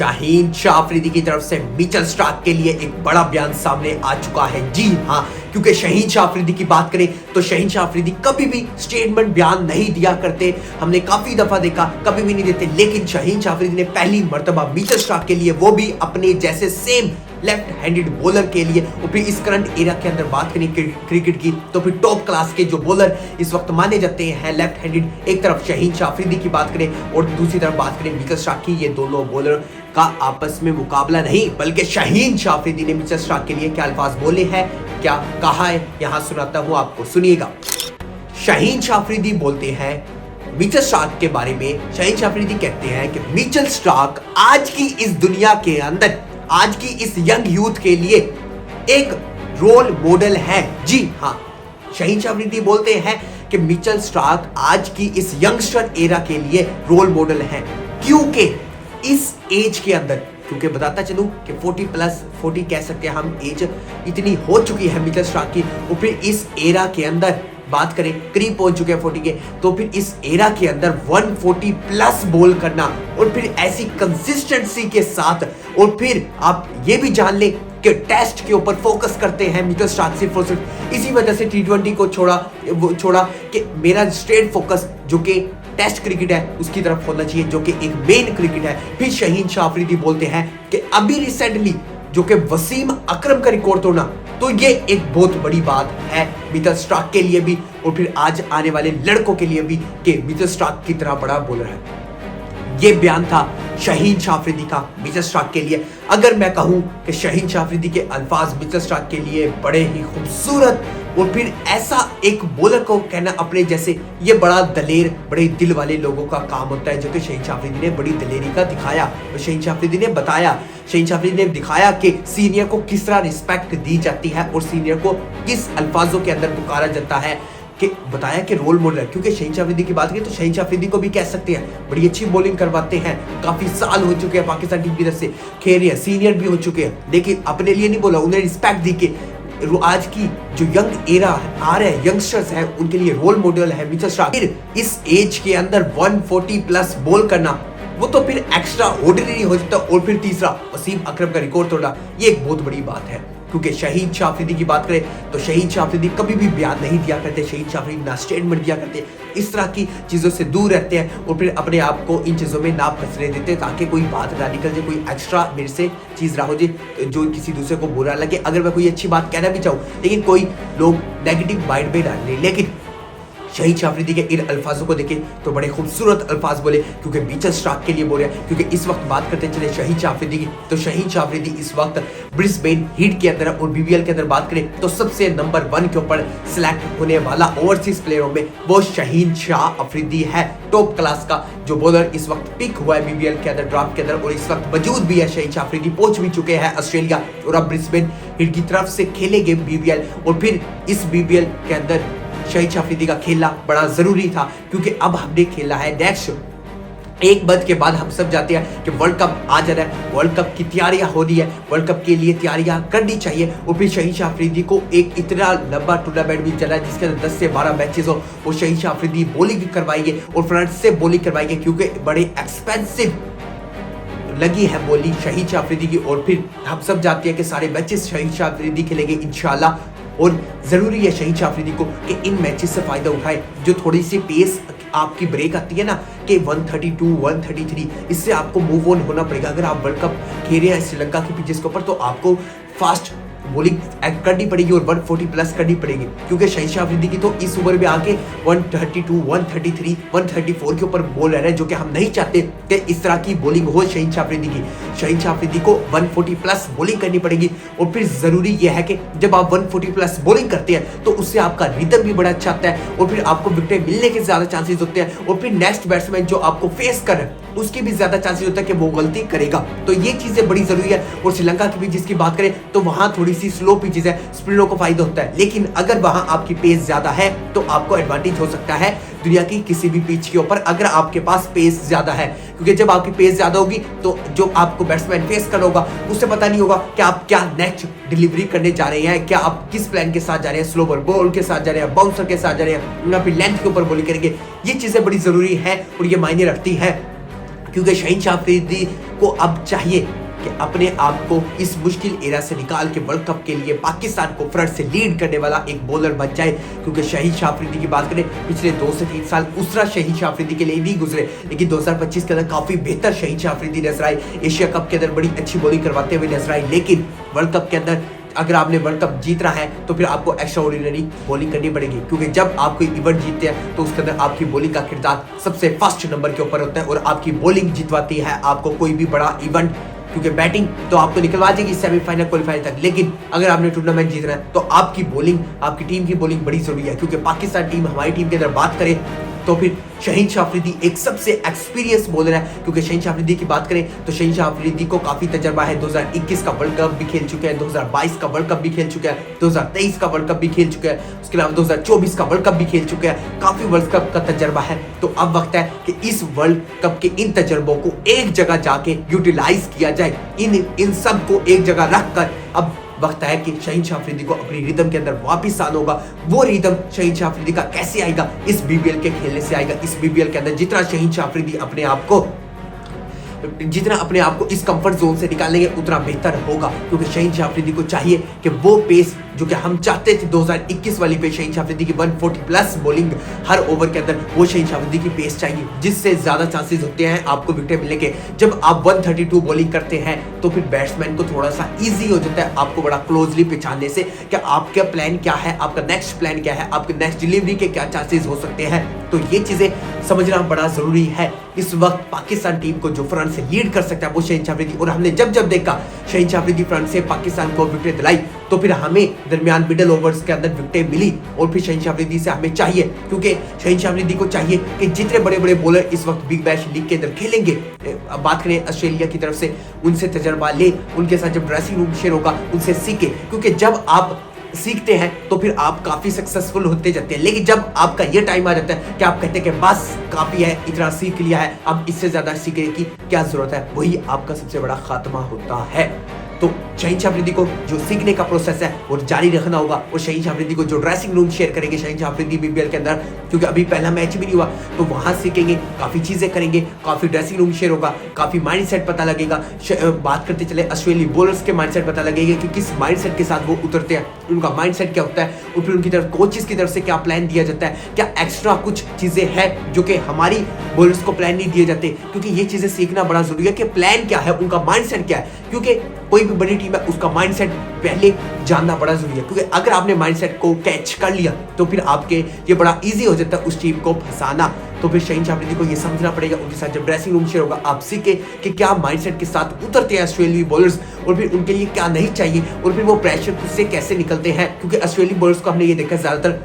शाहीन शाह अफरीदी की तरफ से मिचेल स्टार्क के लिए एक बड़ा बयान सामने आ चुका है। जी हाँ, क्योंकि शाहीन शाह अफरीदी की बात करें तो शाहीन शाह अफरीदी कभी भी स्टेटमेंट बयान नहीं दिया करते। हमने काफी दफा देखा कभी भी नहीं देते, लेकिन शाहीन शाह अफरीदी ने पहली मर्तबा मिचेल स्टार्क के लिए, वो भी अपने जैसे सेम लेफ्ट हैंडेड बॉलर के लिए, और फिर इस करंट एरा के अंदर बात करें क्रिकेट की तो फिर टॉप क्लास के जो बॉलर इस वक्त माने जाते हैं लेफ्ट हैंडेड, एक तरफ शाहीन शाह अफरीदी की बात करें और दूसरी तरफ बात करें मिचेल स्टार्क की। ये दोनों बॉलर का आपस में मुकाबला नहीं, बल्कि शाहीन शाह अफरीदी ने मिचेल स्टार्क के लिए क्या अल्फाज बोले हैं, क्या कहा है, यहां सुनाता हूं आपको, सुनिएगा। शाहीन शाह अफरीदी बोलते हैं मिचेल स्टार्क के बारे में। शाहीन शाह अफरीदी कहते हैं कि मिचेल स्टार्क आज की इस दुनिया के अंदर, आज की इस यंग यूथ के लिए एक रोल मॉडल है। जी हाँ, शाहीन शाह अफरीदी बोलते हैं कि मिचेल स्टार्क आज की इस यंगस्टर एरा के लिए रोल मॉडल है, क्योंकि इस एज के अंदर, क्योंकि बताता चलूं कि 40+ कह सकते हैं हम, एज इतनी हो चुकी है मिचेल स्टार्क की, और फिर इस एरा के अंदर बात करें करीब पहुंच चुके हैं 40 के, तो फिर इस एरा के अंदर 140+ बॉल करना और फिर ऐसी कंसिस्टेंसी के साथ, और फिर आप ये भी जान लें कि टेस्ट के ऊपर फोकस करते हैं मिचेल स्टार्क सिर्फ और सिर्फ। इसी वजह से T20 को छोड़ा कि मेरा स्ट्रेट फोकस जो कि टेस्ट क्रिकेट है उसकी तरफ होना चाहिए, जो कि एक मेन क्रिकेट है। फिर शाहीन शाह अफरीदी बोलते हैं कि अभी रिसेंटली जो कि वसीम अकरम का रिकॉर्ड तोड़ना, तो ये एक बहुत बड़ी बात है मिचेल स्टार्क के लिए भी, और फिर आज आने वाले लड़कों के लिए भी, कि मिचेल स्टार्क की तरह बड़ा बॉलर है। ये बयान था शाहीन शाह अफरीदी का मिचेल स्टार्क के लिए। अगर मैं कहूं कि शाहीन शाह अफरीदी के अल्फाज मिचेल स्टार्क के लिए बड़े ही खूबसूरत, और फिर ऐसा एक बॉलर को कहना अपने जैसे, ये बड़ा दलेर, बड़े दिल वाले लोगों का काम होता है, जो कि शाहीन शाह अफरीदी ने बड़ी दलेरी का दिखाया। और शाहीन शाह अफरीदी ने बताया, शाहीन शाह अफरीदी ने दिखाया कि सीनियर को किस तरह रिस्पेक्ट दी जाती है और सीनियर को किस अल्फाजों के अंदर पुकारा जाता है, कि बताया कि रोल मॉडल है। क्योंकि शाहीन शाह अफरीदी की बात करें तो शाहीन शाह अफरीदी को भी कह सकते हैं बड़ी अच्छी बॉलिंग करवाते हैं, काफी साल हो चुके हैं पाकिस्तान टीम की तरफ से खेल रहे हैं, सीनियर भी हो चुके हैं, लेकिन अपने लिए नहीं बोला, उन्हें रिस्पेक्ट दी कि आज की जो यंग एरा आ रहे हैं, यंगस्टर्स हैं, उनके लिए रोल मॉडल है मिचेल स्टार्क। फिर इस एज के अंदर 140+ बॉल करना, वो तो फिर एक्स्ट्रा ऑर्डिनरी हो जाता है, और फिर तीसरा वसीम अकरम का रिकॉर्ड तोड़ना, ये एक बहुत बड़ी बात है। क्योंकि शाहीन शाह अफरीदी की बात करें तो शाहीन शाह अफरीदी कभी भी बयान नहीं दिया करते, शाहीन शाह अफरीदी ना स्टेटमेंट दिया करते, इस तरह की चीज़ों से दूर रहते हैं, और फिर अपने आप को इन चीज़ों में ना फंसने देते, ताकि कोई बात ना निकल जाए, कोई एक्स्ट्रा मेरे से चीज़ ना हो जाए जो किसी दूसरे को बुरा लगे, अगर मैं कोई अच्छी बात कहना भी चाहूँ, लेकिन कोई लोग नेगेटिव माइंड में डाल लें। लेकिन शाहीन शाह अफरीदी के इन अल्फाजों को देखें तो बड़े खूबसूरत अल्फाज बोले, क्योंकि मिचेल स्टार्क के लिए बोले। क्योंकि इस वक्त बात करते चले शाहीन शाह अफरीदी की, तो शाहीन शाह अफरीदी इस वक्त ब्रिस्बेन हीट के अंदर और BBL के अंदर बात करें तो सबसे नंबर 1 के ऊपर सिलेक्ट होने वाला ओवरसीज प्लेयरों में वो शाहीन शाह अफरीदी है। टॉप क्लास का जो बॉलर इस वक्त पिक हुआ है BBL के अंदर, ड्राफ्ट के अंदर, और इस वक्त मौजूद भी है। शाहीन शाह अफरीदी पहुंच भी चुके हैं ऑस्ट्रेलिया, और अब ब्रिस्बेन हीट की तरफ से खेलेंगे BBL, और फिर इस BBL के अंदर शाहीन शाह अफरीदी का खेलना बड़ा जरूरी था, क्योंकि अब हमने खेला है नेक्स्ट एक बज के बाद। हम सब जाते हैं कि वर्ल्ड कप आ जा रहा है, वर्ल्ड कप की तैयारियां हो रही है, वर्ल्ड कप के लिए तैयारियां करनी चाहिए, और फिर शाहीन शाह अफरीदी को एक इतना लंबा टूर्नामेंट भी चला है जिसके अंदर 10 से 12 मैचेस हो, और शाहीन शाह अफरीदी बॉलिंग करवाएंगे और फ्रंट से बॉलिंग करवाएंगे, क्योंकि बड़े एक्सपेंसिव लगी है बॉलिंग शाहीन शाह अफरीदी की। और फिर हम सब जानते हैं कि सारे मैचेस शाहीन शाह अफरीदी खेलेंगे इंशाल्लाह, और ज़रूरी है शाहीन शाह अफरीदी को कि इन मैचेस से फ़ायदा उठाए। जो थोड़ी सी पेस आपकी ब्रेक आती है ना कि 132, 133, इससे आपको मूव ऑन होना पड़ेगा। अगर आप वर्ल्ड कप खेल रहे हैं श्रीलंका के पिचेस के ऊपर, तो आपको फास्ट बॉलिंग करनी पड़ेगी और 140+ करनी पड़ेगी, क्योंकि शाहीन शाह अफरीदी की तो इस ओवर में आके 132, 133, 134 के ऊपर बॉल रह रहे हैं, जो कि हम नहीं चाहते कि इस तरह की बॉलिंग हो शाहीन शाह अफरीदी की। शाहीन शाह अफरीदी को 140+ बॉलिंग करनी पड़ेगी, और फिर ज़रूरी यह है कि जब आप 140+ बॉलिंग करते हैं तो उससे आपका रिदम भी बड़ा अच्छा आता है, और फिर आपको विकेट मिलने के ज़्यादा चांसेस होते हैं, और फिर नेक्स्ट बैट्समैन जो आपको फेस कर रहे हैं उसकी भी ज़्यादा चांसेस होता है कि वो गलती करेगा। तो ये चीज़ें बड़ी ज़रूरी है। और श्रीलंका की पिच जिसकी बात करें तो वहाँ थोड़ी सी स्लो पिचेस है, स्पिनरों को फायदा होता है, लेकिन अगर वहाँ आपकी पेस ज़्यादा है तो आपको एडवांटेज हो सकता है दुनिया की किसी भी पिच के ऊपर, अगर आपके पास पेस ज़्यादा है। क्योंकि जब आपकी पेस ज़्यादा होगी तो जो आपको बैट्समैन फेस करना होगा उससे पता नहीं होगा कि आप क्या नेक्स्ट डिलीवरी करने जा रहे हैं, क्या आप किस प्लान के साथ जा रहे हैं, स्लोवर बॉल के साथ जा रहे हैं, बाउंसर के साथ जा रहे हैं, या फिर लेंथ के ऊपर बॉलिंग करेंगे। ये चीज़ें बड़ी ज़रूरी है और ये मायने रखती है क्योंकि शहीन शाह अफरीदी को अब चाहिए कि अपने आप को इस मुश्किल एरा से निकाल के वर्ल्ड कप के लिए पाकिस्तान को फ्रंट से लीड करने वाला एक बॉलर बन जाए। क्योंकि शहीन शाह अफरीदी की बात करें, पिछले 2 से 3 साल उस तरह शहीन शाह अफरीदी के लिए नहीं गुजरे, लेकिन 2025 के अंदर काफी बेहतर शहीन शाह अफरीदी नजर आए। एशिया कप के अंदर बड़ी अच्छी बॉलिंग करवाते हुए नजर आए, लेकिन वर्ल्ड कप के अंदर अगर आपने वर्ल्ड कप जीतना है तो फिर आपको एक्स्ट्रा ऑर्डिनरी बॉलिंग करनी पड़ेगी। क्योंकि जब आप कोई इवेंट जीतते हैं तो उसके अंदर आपकी बॉलिंग का किरदार सबसे फर्स्ट नंबर के ऊपर होता है और आपकी बॉलिंग जितवाती है आपको कोई भी बड़ा इवेंट। क्योंकि बैटिंग तो आपको निकलवा देगी सेमीफाइनल क्वालिफायर तक, लेकिन अगर आपने टूर्नामेंट जीतना है तो आपकी बॉलिंग, आपकी टीम की बॉलिंग बड़ी जरूरी है। क्योंकि पाकिस्तान टीम, हमारी टीम के अंदर बात करें तो फिर शहीन शाह अफरीदी एक सबसे एक्सपीरियंस बॉलर है। क्योंकि शहीन शाह अफरीदी की बात करें तो शहीन शाह अफरीदी को काफी तजर्बा है। 2021 का वर्ल्ड कप भी खेल चुके हैं, 2022 का वर्ल्ड कप भी खेल चुके हैं, 2023 का वर्ल्ड कप भी खेल चुके हैं, उसके अलावा 2024 का वर्ल्ड कप भी खेल चुके हैं। काफी वर्ल्ड कप का तजर्बा है। तो अब वक्त है कि इस वर्ल्ड कप के इन तजर्बों को एक जगह जाके यूटिलाइज किया जाए। इन सब को एक जगह रख कर अब वक्त है कि शहीन शाह अफरीदी को अपनी रिदम के अंदर वापस आना होगा। वो रिदम शहीन शाह अफरीदी का कैसे आएगा? इस बीबीएल के खेलने से आएगा। इस बीबीएल के अंदर जितना शहीन शाह अफरीदी अपने आप को इस कंफर्ट जोन से निकालेंगे उतना बेहतर होगा। क्योंकि शहीन शाह अफरीदी को चाहिए कि वो पेस जो कि हम चाहते थे 2021 वाली पेस, शहीन शाह अफरीदी की 140 प्लस बॉलिंग हर ओवर के अंदर, वो शहीन शाह अफरीदी की पेस चाहिए जिससे ज्यादा चांसेस होते हैं आपको विकेट मिलने के। जब आप 132 बॉलिंग करते हैं तो फिर बैट्समैन को थोड़ा सा इजी हो जाता है आपको बड़ा क्लोजली पहचानने से कि आपका प्लान क्या है, आपका नेक्स्ट प्लान क्या है, आपके नेक्स्ट डिलीवरी के क्या चांसेस हो सकते हैं। तो ये चीजें समझना बड़ा जरूरी है। इस वक्त पाकिस्तान टीम को जो फ्रंट से लीड कर सकता है वो शहीन शाह अफरीदी, और हमने जब देखा शहीन शाह अफरीदी फ्रंट से पाकिस्तान को विकेट दिलाई तो फिर हमें दरमियान मिडल ओवर्स के अंदर विकेट मिली। और फिर शहीन शाह अफरीदी से हमें चाहिए, क्योंकि शहीन शाह अफरीदी को चाहिए कि जितने बड़े बड़े बॉलर इस वक्त बिग बैश लीग के अंदर खेलेंगे, अब बात करें ऑस्ट्रेलिया की तरफ से, उनसे तजर्बा ले, उनके साथ जब ड्रेसिंग रूम शेयर होगा उनसे सीखे। क्योंकि जब आप सीखते हैं तो फिर आप काफी सक्सेसफुल होते जाते हैं। लेकिन जब आपका ये टाइम आ जाता है कि आप कहते हैं कि बस काफी है, इतना सीख लिया है, अब इससे ज्यादा सीखने की क्या जरूरत है, वही आपका सबसे बड़ा खात्मा होता है। तो शहीन शाह अफरीदी को जो सीखने का प्रोसेस है वो जारी रखना होगा। और शहीन शाह अफरीदी को जो ड्रेसिंग रूम शेयर करेंगे शहीन शाह अफरीदी बीबीएल के अंदर, क्योंकि अभी पहला मैच भी नहीं हुआ, तो वहां सीखेंगे, काफी चीजें करेंगे, काफी ड्रेसिंग रूम शेयर होगा, काफी माइंडसेट पता लगेगा। बात करते चले ऑस्ट्रेलियाई बॉलर्स के माइंडसेट पता लगेगा कि किस माइंडसेट के साथ वो उतरते हैं, उनका माइंडसेट क्या होता है, और फिर उनकी तरफ कोचेस की तरफ से क्या प्लान दिया जाता है, क्या एक्स्ट्रा कुछ चीजें हैं जो कि हमारी बॉलर्स को प्लान नहीं दिए जाते। क्योंकि ये चीजें सीखना बड़ा जरूरी है कि प्लान क्या है, उनका माइंडसेट क्या है। क्योंकि कोई भी बड़ी टीम है उसका माइंडसेट पहले जानना बड़ा जरूरी है। क्योंकि अगर आपने माइंडसेट को कैच कर लिया तो फिर आपके ये बड़ा इजी हो जाता है उस टीम को फंसाना। तो फिर शहीन शाह अफरीदी को ये समझना पड़ेगा, उनके साथ जब ड्रेसिंग रूम शेयर होगा आप सीखे कि क्या माइंडसेट के साथ उतरते हैं ऑस्ट्रेलियाई बॉलर्स, और फिर उनके लिए क्या नहीं चाहिए, और फिर वो प्रेशर से कैसे निकलते हैं। क्योंकि ऑस्ट्रेलियाई बॉलर्स को हमने ये देखा ज्यादातर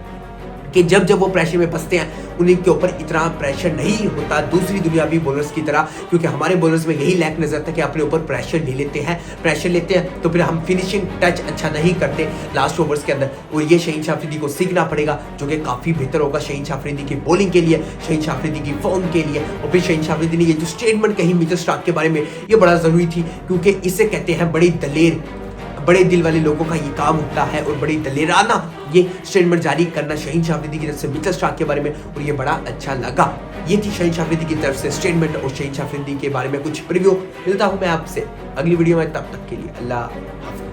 कि जब वो प्रेशर में फंसते हैं उनके ऊपर इतना प्रेशर नहीं होता दूसरी दुनियावी बॉलर्स की तरह। क्योंकि हमारे बॉलर्स में यही लैक नजर आता है कि अपने ऊपर प्रेशर ले लेते हैं, प्रेशर लेते हैं तो फिर हम फिनिशिंग टच अच्छा नहीं करते लास्ट ओवर्स के अंदर। और ये शहीन शाह अफरीदी को सीखना पड़ेगा, जो कि काफी बेहतर होगा शहीन शाह अफरीदी की बॉलिंग के लिए, शहीन शाह अफरीदी की फॉर्म के लिए। और फिर शहीन शाह अफरीदी ने ये जो स्टेटमेंट कही मिचेल स्टार्क के बारे में, ये बड़ा जरूरी थी, क्योंकि इसे कहते हैं बड़ी दलेर, बड़े दिल वाले लोगों का ये काम होता है, और बड़ी दलेराना ये स्टेटमेंट जारी करना शहीन शाह अफरीदी की तरफ से मिचेल स्टार्क के बारे में, और ये बड़ा अच्छा लगा। ये थी शहीन शाह अफरीदी की तरफ से स्टेटमेंट और शहीन शाह अफरीदी के बारे में कुछ प्रीव्यू। मिलता हूं मैं आपसे अगली वीडियो में, तब तक के लिए अल्लाह हाफिज।